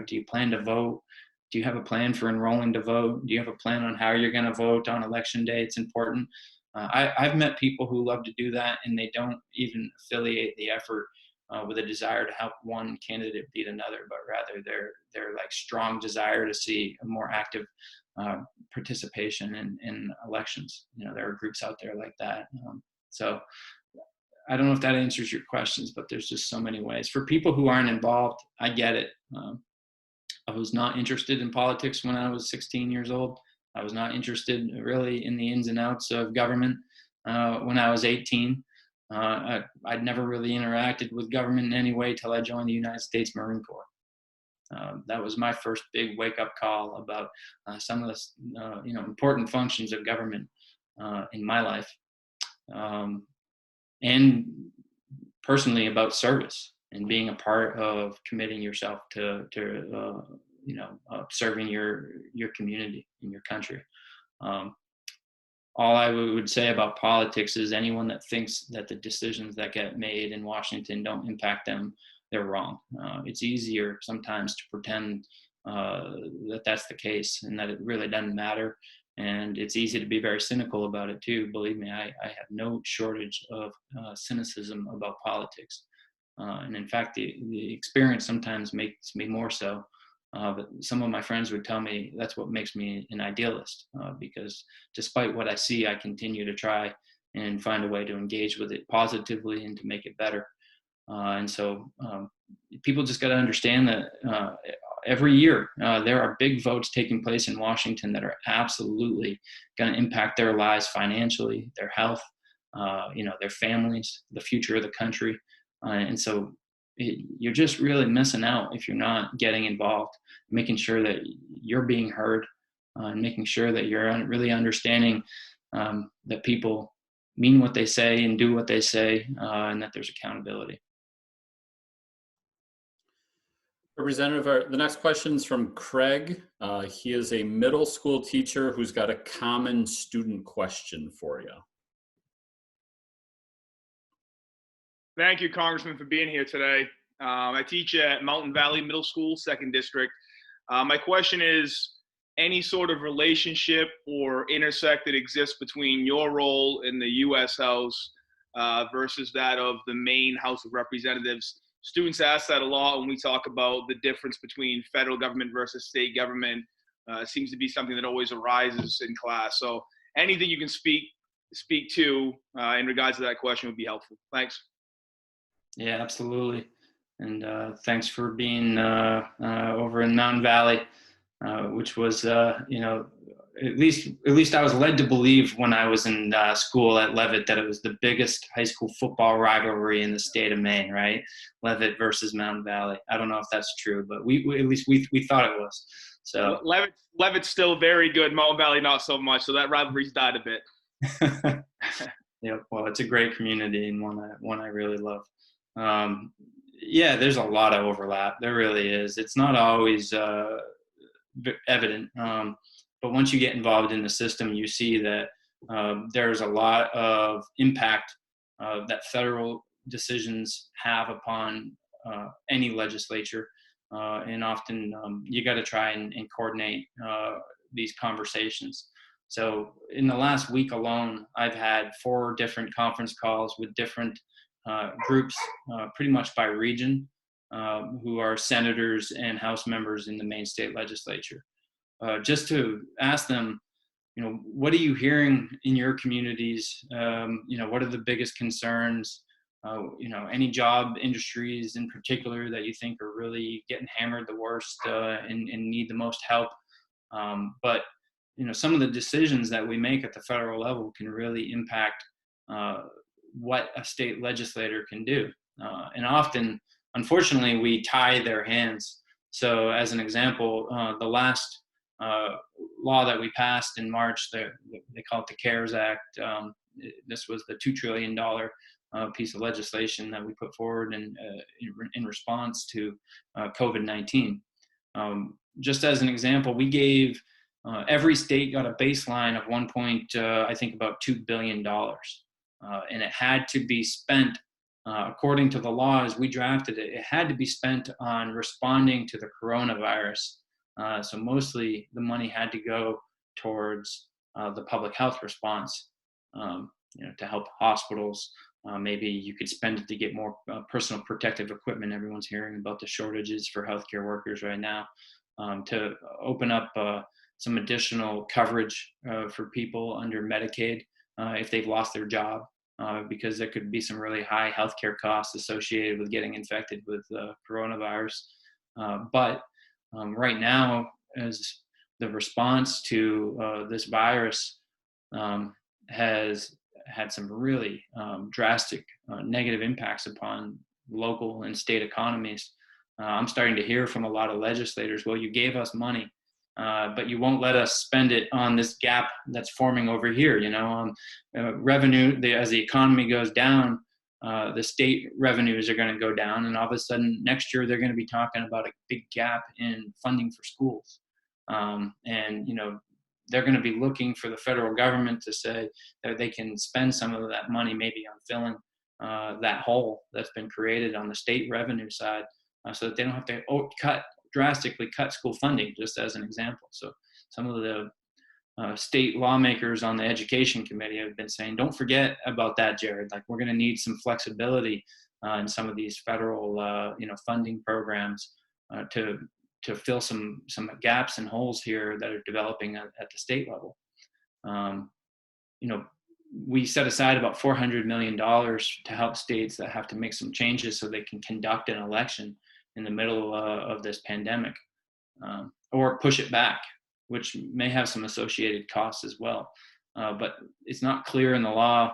do you plan to vote? Do you have a plan for enrolling to vote? Do you have a plan on how you're going to vote on election day? It's important. I've met people who love to do that, and they don't even affiliate the effort with a desire to help one candidate beat another, but rather their like strong desire to see a more active participation in elections. There are groups out there like that. So I don't know if that answers your questions, but there's just so many ways. For people who aren't involved, I get it. I was not interested in politics when I was 16 years old. I was not interested really in the ins and outs of government when I was 18. I'd never really interacted with government in any way till I joined the United States Marine Corps. That was my first big wake-up call about some of the important functions of government in my life, and personally about service and being a part of committing yourself to serving your community in your country. All I would say about politics is anyone that thinks that the decisions that get made in Washington don't impact them, they're wrong. It's easier sometimes to pretend that that's the case and that it really doesn't matter. And it's easy to be very cynical about it too. Believe me, I have no shortage of cynicism about politics. And in fact, the experience sometimes makes me more so. But some of my friends would tell me that's what makes me an idealist, because despite what I see, I continue to try and find a way to engage with it positively and to make it better. And so people just got to understand that every year there are big votes taking place in Washington that are absolutely going to impact their lives financially, their health, their families, the future of the country. And so you're just really missing out if you're not getting involved, making sure that you're being heard, and making sure that you're really understanding that people mean what they say and do what they say, and that there's accountability. Representative, the next question is from Craig. He is a middle school teacher who's got a common student question for you. Thank you, Congressman, for being here today. I teach at Mountain Valley Middle School, 2nd District. My question is, any sort of relationship or intersect that exists between your role in the U.S. House versus that of the Maine House of Representatives? Students ask that a lot when we talk about the difference between federal government versus state government. It seems to be something that always arises in class. So anything you can speak to in regards to that question would be helpful. Thanks. Yeah, absolutely. And thanks for being over in Mountain Valley, which was, at least I was led to believe when I was in school at Levitt that it was the biggest high school football rivalry in the state of Maine, right? Levitt versus Mountain Valley. I don't know if that's true, but we thought it was. So Levitt's still very good. Mountain Valley not so much. So that rivalry's died a bit. Yeah, well, it's a great community and one I really love. There's a lot of overlap. There really is. It's not always evident, but once you get involved in the system, you see that there's a lot of impact that federal decisions have upon any legislature, and often you got to try and coordinate these conversations. So in the last week alone, I've had 4 different conference calls with different groups, pretty much by region, who are senators and House members in the Maine state legislature, just to ask them, what are you hearing in your communities? What are the biggest concerns? Any job industries in particular that you think are really getting hammered the worst and need the most help? But some of the decisions that we make at the federal level can really impact what a state legislator can do. And often, unfortunately, we tie their hands. So as an example, the last law that we passed in March, they call it the CARES Act. This was the $2 trillion piece of legislation that we put forward in response to COVID-19. Just as an example, we gave every state got a baseline of about $2 billion. And it had to be spent, according to the law as we drafted it, it had to be spent on responding to the coronavirus. So mostly the money had to go towards the public health response, to help hospitals. Maybe you could spend it to get more personal protective equipment. Everyone's hearing about the shortages for healthcare workers right now. To open up some additional coverage for people under Medicaid if they've lost their job, because there could be some really high healthcare costs associated with getting infected with coronavirus. But right now, as the response to this virus has had some really drastic negative impacts upon local and state economies. I'm starting to hear from a lot of legislators, well, you gave us money, but you won't let us spend it on this gap that's forming over here. Revenue, as the economy goes down, the state revenues are going to go down, and all of a sudden next year they're going to be talking about a big gap in funding for schools. They're going to be looking for the federal government to say that they can spend some of that money maybe on filling that hole that's been created on the state revenue side, so that they don't have to drastically cut school funding, just as an example. So some of the state lawmakers on the education committee have been saying, don't forget about that, Jared. Like, we're going to need some flexibility in some of these federal, funding programs to fill some gaps and holes here that are developing at the state level. We set aside about $400 million to help states that have to make some changes so they can conduct an election in the middle of this pandemic, or push it back, which may have some associated costs as well. But it's not clear in the law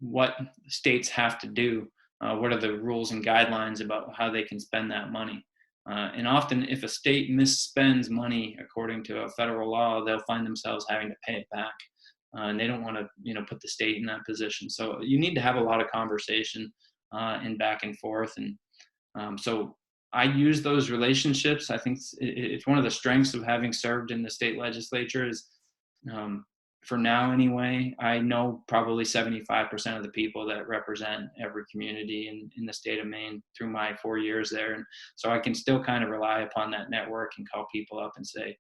what states have to do. What are the rules and guidelines about how they can spend that money? And often, if a state misspends money according to a federal law, they'll find themselves having to pay it back. And they don't want to, put the state in that position. So you need to have a lot of conversation and back and forth. And so I use those relationships. I think it's one of the strengths of having served in the state legislature is, for now anyway, I know probably 75% of the people that represent every community in the state of Maine through my 4 years there. And so I can still kind of rely upon that network and call people up and say,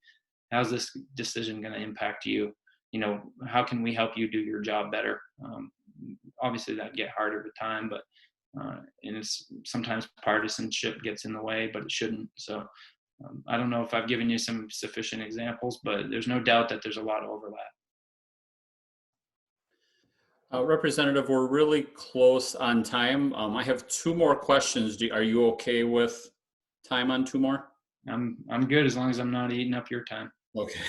how's this decision going to impact you? How can we help you do your job better? Obviously that get harder with time, but and it's sometimes partisanship gets in the way, but it shouldn't. So I don't know if I've given you some sufficient examples, but there's no doubt that there's a lot of overlap. Representative, we're really close on time. I have 2 more questions. Are you okay with time on 2 more? I'm good as long as I'm not eating up your time. Okay.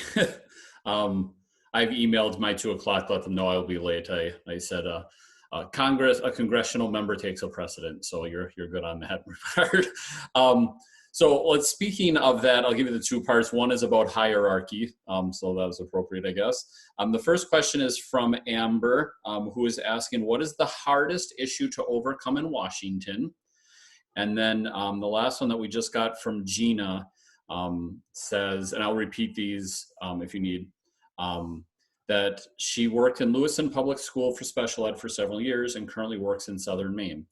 I've emailed my 2 o'clock, let them know I'll be late. I said a congressional member takes a precedent, so you're good on that regard. So speaking of that, I'll give you the 2 parts. One is about hierarchy, so that was appropriate, I guess. The first question is from Amber, who is asking, what is the hardest issue to overcome in Washington? And then the last one that we just got from Gina says, and I'll repeat these if you need, that she worked in Lewiston Public School for special ed for several years and currently works in Southern Maine.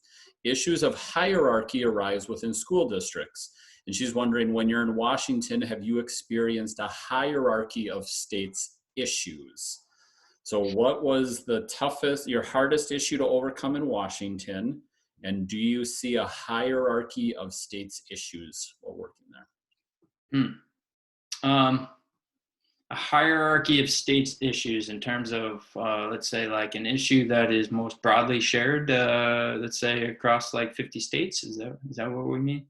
Issues of hierarchy arise within school districts. And she's wondering, when you're in Washington, have you experienced a hierarchy of states' issues? So what was your hardest issue to overcome in Washington? And do you see a hierarchy of states' issues while working there? A hierarchy of states' issues in terms of, let's say, like an issue that is most broadly shared, let's say across like 50 states. Is that what we mean?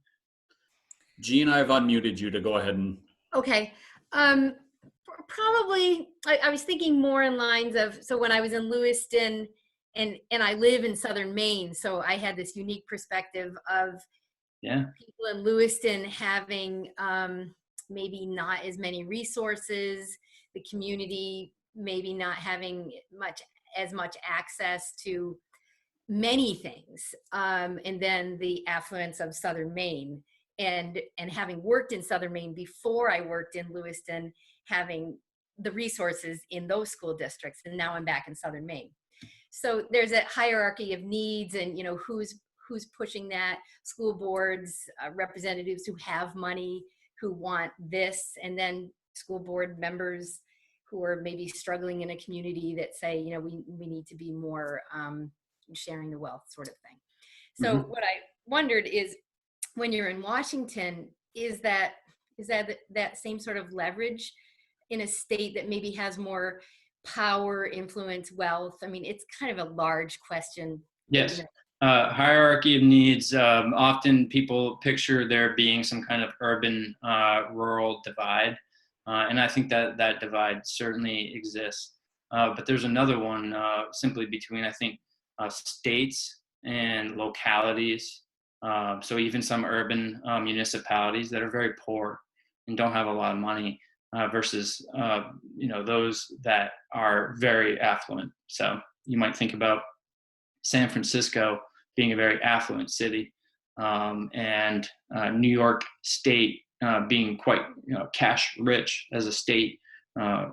Jean, I've unmuted you to go ahead and. Okay. Probably, I was thinking more in lines of, so when I was in Lewiston and I live in Southern Maine, so I had this unique perspective of people in Lewiston having maybe not as many resources, the community maybe not having as much access to many things, and then the affluence of Southern Maine. And having worked in Southern Maine before I worked in Lewiston, having the resources in those school districts, and now I'm back in Southern Maine. So there's a hierarchy of needs, and who's pushing that. School boards, representatives who have money, who want this, and then school board members who are maybe struggling in a community that say, we need to be more sharing the wealth, sort of thing. So what I wondered is, when you're in Washington, is that same sort of leverage in a state that maybe has more power, influence, wealth? I mean, it's kind of a large question. Yes. Hierarchy of needs. Often people picture there being some kind of urban rural divide. And I think that divide certainly exists. But there's another one simply between, I think, states and localities. So even some urban municipalities that are very poor and don't have a lot of money versus, those that are very affluent. So you might think about San Francisco being a very affluent city, and New York State being quite cash rich as a state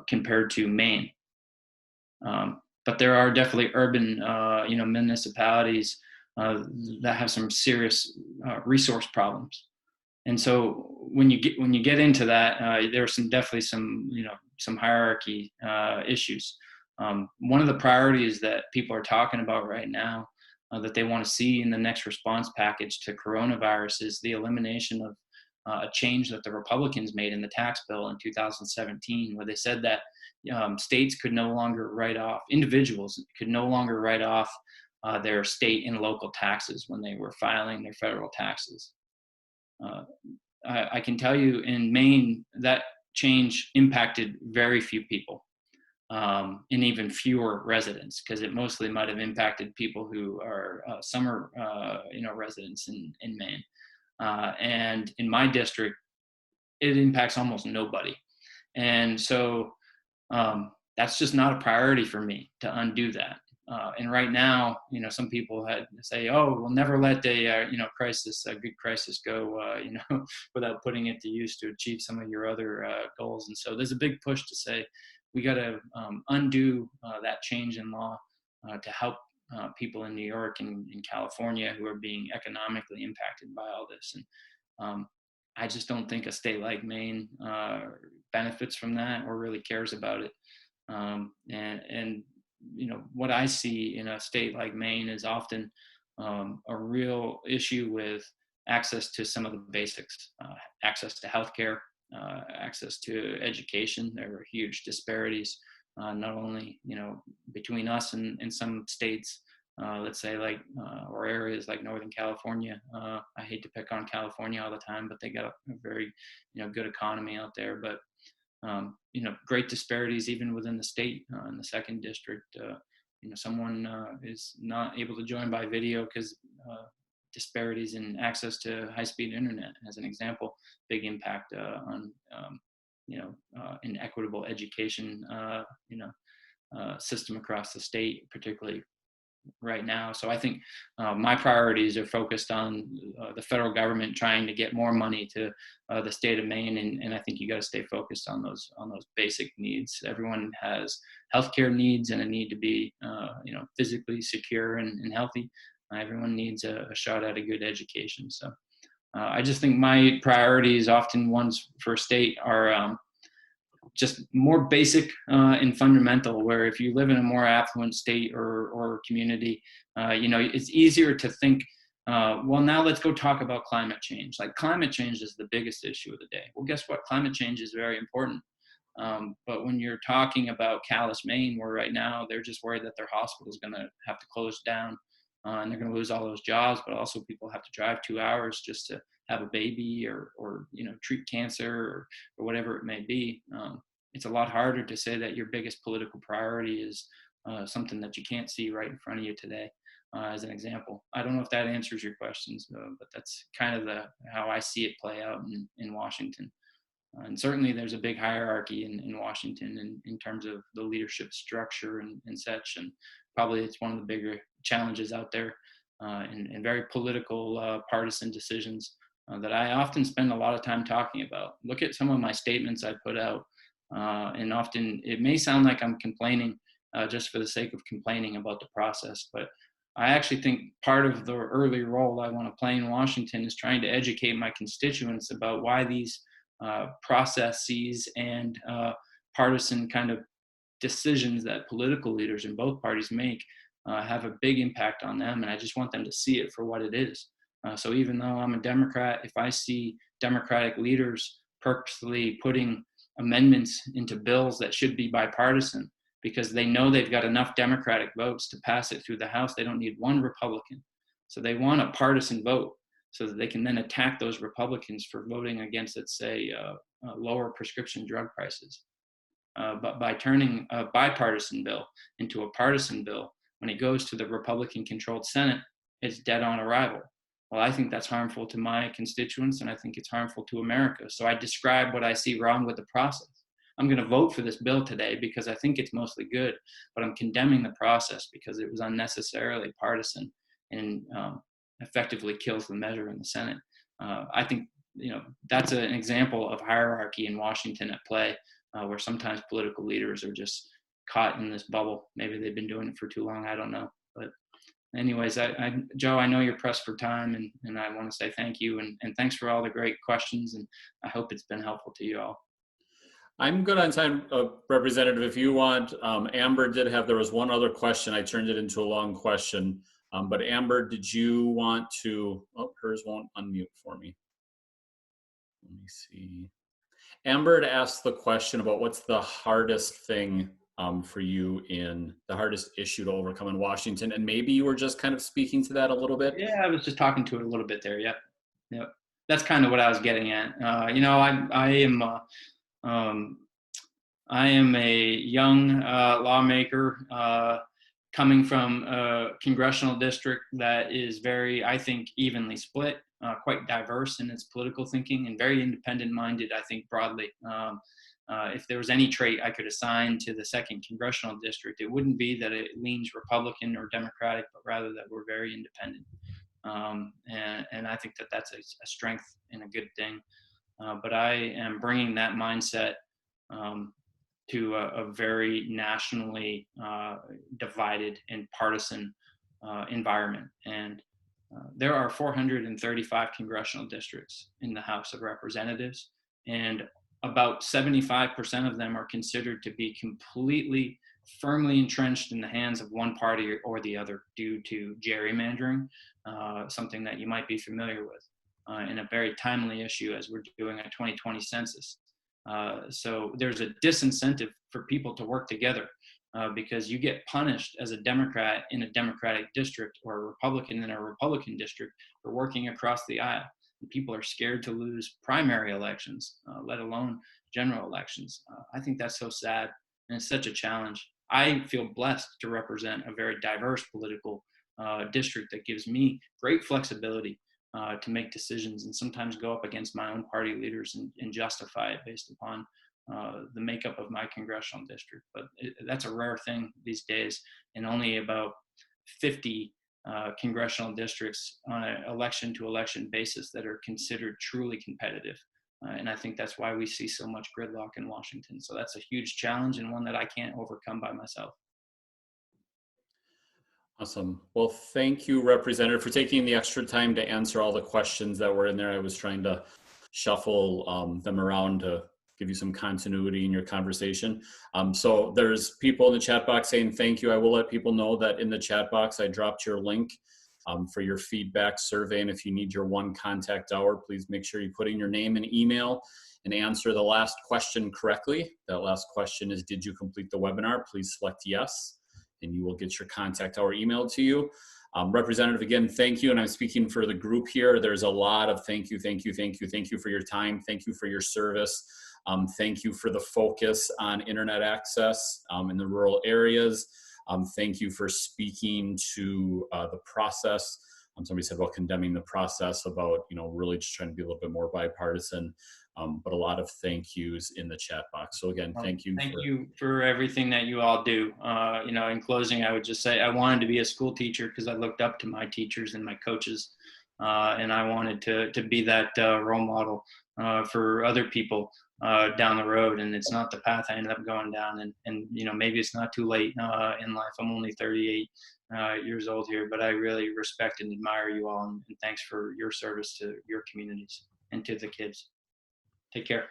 compared to Maine. But there are definitely urban municipalities that have some serious resource problems. And so when you get into that, there are definitely some hierarchy issues. One of the priorities that people are talking about right now that they want to see in the next response package to coronavirus is the elimination of a change that the Republicans made in the tax bill in 2017, where they said that states could no longer write off, individuals could no longer write off their state and local taxes when they were filing their federal taxes. I can tell you in Maine, that change impacted very few people. And even fewer residents, because it mostly might have impacted people who are summer, residents in Maine. And in my district, it impacts almost nobody. And so that's just not a priority for me to undo that. And right now, some people say, "Oh, we'll never let a good crisis go, without putting it to use to achieve some of your other goals." And so there's a big push to say we got to undo that change in law to help people in New York and in California who are being economically impacted by all this. And I just don't think a state like Maine benefits from that or really cares about it. And what I see in a state like Maine is often a real issue with access to some of the basics, access to healthcare, access to education. There are huge disparities, not only between us and some states, let's say or areas like Northern California. I hate to pick on California all the time, but they got a very good economy out there. But great disparities even within the state. In the second district, someone is not able to join by video because disparities in access to high-speed internet, as an example, big impact on inequitable education system across the state, particularly right now. So I think my priorities are focused on the federal government trying to get more money to the state of Maine, and I think you got to stay focused on those basic needs. Everyone has healthcare needs and a need to be physically secure and healthy. Everyone needs a shot at a good education. So I just think my priorities, often ones for state, are just more basic and fundamental, where if you live in a more affluent state or community, it's easier to think, well, now let's go talk about climate change. Like, climate change is the biggest issue of the day. Well, guess what? Climate change is very important. But when you're talking about Calais, Maine, where right now they're just worried that their hospital is going to have to close down and they're going to lose all those jobs, but also people have to drive 2 hours just to have a baby or treat cancer or whatever it may be. It's a lot harder to say that your biggest political priority is something that you can't see right in front of you today, as an example. I don't know if that answers your questions, but that's kind of how I see it play out in Washington. And certainly there's a big hierarchy in Washington in terms of the leadership structure and such. And probably it's one of the bigger challenges out there and very political partisan decisions that I often spend a lot of time talking about. Look at some of my statements I put out. And often it may sound like I'm complaining just for the sake of complaining about the process, but I actually think part of the early role I want to play in Washington is trying to educate my constituents about why these processes and partisan kind of decisions that political leaders in both parties make have a big impact on them. And I just want them to see it for what it is. So even though I'm a Democrat, if I see Democratic leaders purposely putting amendments into bills that should be bipartisan because they know they've got enough Democratic votes to pass it through the House, they don't need one Republican. So they want a partisan vote so that they can then attack those Republicans for voting against, let's say, lower prescription drug prices. But by turning a bipartisan bill into a partisan bill, when it goes to the Republican-controlled Senate, it's dead on arrival. Well, I think that's harmful to my constituents, and I think it's harmful to America. So I describe what I see wrong with the process. I'm going to vote for this bill today because I think it's mostly good, but I'm condemning the process because it was unnecessarily partisan and effectively kills the measure in the Senate. I think that's an example of hierarchy in Washington at play, where sometimes political leaders are just caught in this bubble. Maybe they've been doing it for too long. I don't know, but anyways, Joe, I know you're pressed for time, and I want to say thank you, and thanks for all the great questions, and I hope it's been helpful to you all. I'm good on time, Representative. If you want, Amber there was one other question. I turned it into a long question. But Amber, did you want to, oh, hers won't unmute for me. Let me see. Amber had asked the question about what's the hardest thing for you the hardest issue to overcome in Washington. And maybe you were just kind of speaking to that a little bit. Yeah, I was just talking to it a little bit there. Yep. Yep. That's kind of what I was getting at. You know, I am a young lawmaker coming from a congressional district that is very, I think, evenly split, quite diverse in its political thinking, and very independent-minded, I think, broadly. If there was any trait I could assign to the 2nd Congressional District, it wouldn't be that it leans Republican or Democratic, but rather that we're very independent. And I think that that's a strength and a good thing. But I am bringing that mindset to a very nationally divided and partisan environment. And there are 435 congressional districts in the House of Representatives, and about 75% of them are considered to be completely firmly entrenched in the hands of one party or the other due to gerrymandering, something that you might be familiar with, and a very timely issue as we're doing a 2020 census. So there's a disincentive for people to work together because you get punished as a Democrat in a Democratic district or a Republican in a Republican district for working across the aisle. And people are scared to lose primary elections, let alone general elections. I think that's so sad, and it's such a challenge. I feel blessed to represent a very diverse political district that gives me great flexibility to make decisions and sometimes go up against my own party leaders and justify it based upon the makeup of my congressional district. But that's a rare thing these days, and only about 50 congressional districts on an election to election basis that are considered truly competitive. And I think that's why we see so much gridlock in Washington. So that's a huge challenge and one that I can't overcome by myself. Awesome. Well, thank you, Representative, for taking the extra time to answer all the questions that were in there. I was trying to shuffle them around to give you some continuity in your conversation. So there's people in the chat box saying thank you. I will let people know that in the chat box, I dropped your link for your feedback survey. And if you need your one contact hour, please make sure you put in your name and email and answer the last question correctly. That last question is, did you complete the webinar? Please select yes, and you will get your contact hour emailed to you. Representative, again, thank you. And I'm speaking for the group here. There's a lot of thank you, thank you, thank you. Thank you for your time. Thank you for your service. Thank you for the focus on internet access in the rural areas. Thank you for speaking to the process. Somebody said about condemning the process, about, you know, really just trying to be a little bit more bipartisan. But a lot of thank yous in the chat box. So again, thank you. Thank you for everything that you all do. You know, in closing, I would just say I wanted to be a school teacher because I looked up to my teachers and my coaches, and I wanted to be that role model for other people down the road. And it's not the path I ended up going down. And you know, maybe it's not too late in life. I'm only 38 years old here, but I really respect and admire you all. And thanks for your service to your communities and to the kids. Take care.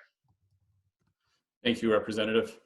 Thank you, Representative.